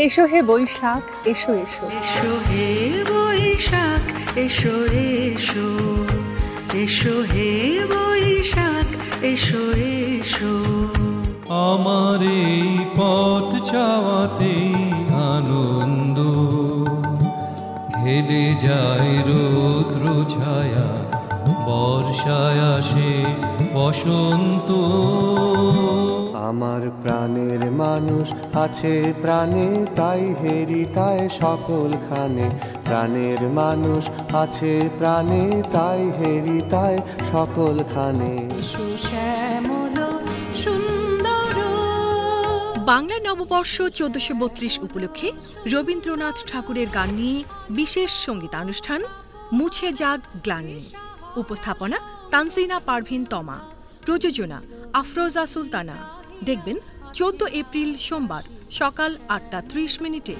এসো হে বৈশাখ, এসো এসো। এসো হে বৈশাখ, এসো এসো, এসো হে বৈশাখ, এসো এসো। আমার এই পথ চাওয়াতে আনন্দ ঘেলে যায় রৌদ্র ছায়া, বর্ষায় আসে বসন্ত। আমার প্রাণের মানুষ আছে প্রাণে, তাই হেরিটায় সকলখানে। প্রাণের মানুষ আছে প্রাণে, তাই হেরিটায় সকলখানে। বাংলা নববর্ষ 1432 উপলক্ষে রবীন্দ্রনাথ ঠাকুরের গান নিয়ে বিশেষ সঙ্গীতানুষ্ঠান মুছে যাক গ্লানি। উপস্থাপনা তানজিনা পারভিন তমা। প্রযোজনা আফরোজা সুলতানা। দেখবেন 14 এপ্রিল সোমবার সকাল 8টা 30 মিনিটে।